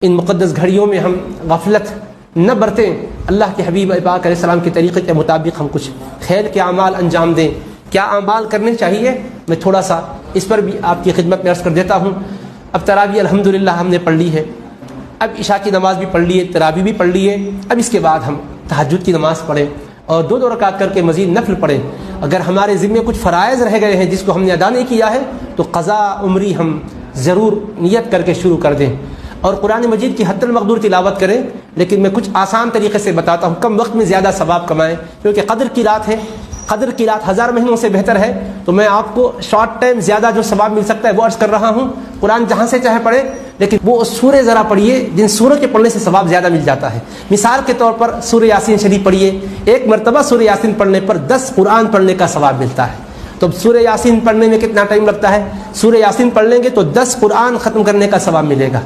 ان مقدس گھڑیوں میں ہم غفلت نہ برتیں، اللہ کے حبیب پاک علیہ السلام کے طریقے کے مطابق ہم کچھ خیر کے اعمال انجام دیں۔ کیا اعمال کرنے چاہیے، میں تھوڑا سا اس پر بھی آپ کی خدمت میں عرض کر دیتا ہوں۔ اب تراویح الحمدللہ ہم نے پڑھ لی ہے، اب عشاء کی نماز بھی پڑھ لی ہے، تراویح بھی پڑھ لی ہے، اب اس کے بعد ہم تہجد کی نماز پڑھیں اور 2 رکعت کر کے مزید نفل پڑھیں۔ اگر ہمارے ذمے کچھ فرائض رہ گئے ہیں جس کو ہم نے ادا نہیں کیا ہے تو قضا عمری ہم ضرور نیت کر کے شروع کر دیں اور قرآن مجید کی حد المقدور تلاوت کریں، لیکن میں کچھ آسان طریقے سے بتاتا ہوں، کم وقت میں زیادہ ثواب کمائیں، کیونکہ قدر کی رات ہے، قدر کی رات 1000 مہینوں سے بہتر ہے، تو میں آپ کو شارٹ ٹائم زیادہ جو ثواب مل سکتا ہے وہ عرض کر رہا ہوں۔ قرآن جہاں سے چاہے پڑھے، لیکن وہ سورہ ذرا پڑھیے جن سوروں کے پڑھنے سے ثواب زیادہ مل جاتا ہے۔ مثال کے طور پر سورہ یاسین شریف پڑھیے، 1 مرتبہ سورہ یاسین پڑھنے پر 10 قرآن پڑھنے کا ثواب ملتا ہے۔ تو سورہ یاسین پڑھنے میں کتنا ٹائم لگتا ہے؟ سورہ یاسین پڑھ لیں گے تو 10 قرآن ختم کرنے کا ثواب ملے گا۔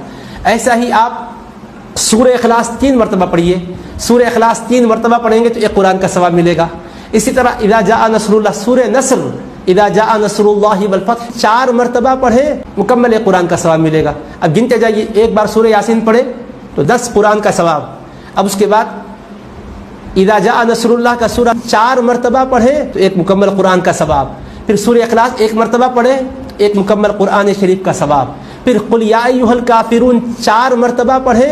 ایسا ہی آپ سورہ اخلاص 3 مرتبہ پڑھیے، سورہ اخلاص 3 مرتبہ پڑھیں گے تو 1 قرآن کا ثواب ملے گا۔ اسی طرح اذا جاء نصر اللہ، سورہ نصر، اذا جاء نصر اللہ والفتح 4 مرتبہ پڑھیں، مکمل 1 قرآن کا ثواب ملے گا۔ اب گنتے جائیے، ایک بار سورہ یاسین پڑھے تو 10 قرآن کا ثواب، اب اس کے بعد اذا جاء نصر اللہ کا سورہ 4 مرتبہ پڑھے تو 1 مکمل قرآن کا ثواب، پھر سورہ اخلاص 1 مرتبہ پڑھے 1 مکمل قرآن شریف کا ثواب، پھر قل یا ایھا الکافرون 4 مرتبہ پڑھے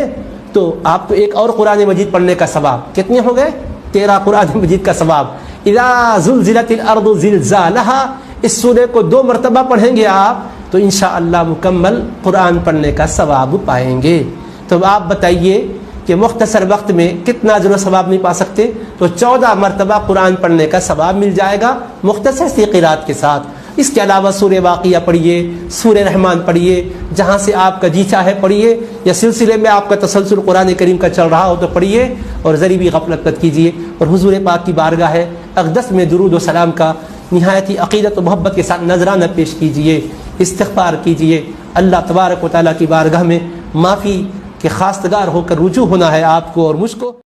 تو آپ کو 1 اور قرآن مجید پڑھنے کا ثواب، کتنے ہو گئے؟ 13 قرآن مجید کا ثواب۔ اذا زلزلت الارض زلزالہا، اس سورے کو 2 مرتبہ پڑھیں گے آپ تو انشاءاللہ مکمل قرآن پڑھنے کا ثواب پائیں گے۔ تو آپ بتائیے کہ مختصر وقت میں کتنا اجر و ثواب نہیں پا سکتے؟ تو 14 مرتبہ قرآن پڑھنے کا ثواب مل جائے گا مختصر سی قرات کے ساتھ۔ اس کے علاوہ سورہ واقعہ پڑھیے، سورہ رحمان پڑھیے، جہاں سے آپ کا جی چاہے پڑھیے، یا سلسلے میں آپ کا تسلسل قرآن کریم کا چل رہا ہو تو پڑھیے، اور ذری بھی غفلت مت کیجیے، اور حضور پاک کی بارگاہ ہے اقدس میں درود و سلام کا نہایت عقیدت و محبت کے ساتھ نذرانہ پیش کیجیے، استغفار کیجیے۔ اللہ تبارک و تعالیٰ کی بارگاہ میں معافی کے خواستگار ہو کر رجوع ہونا ہے آپ کو اور مجھ کو۔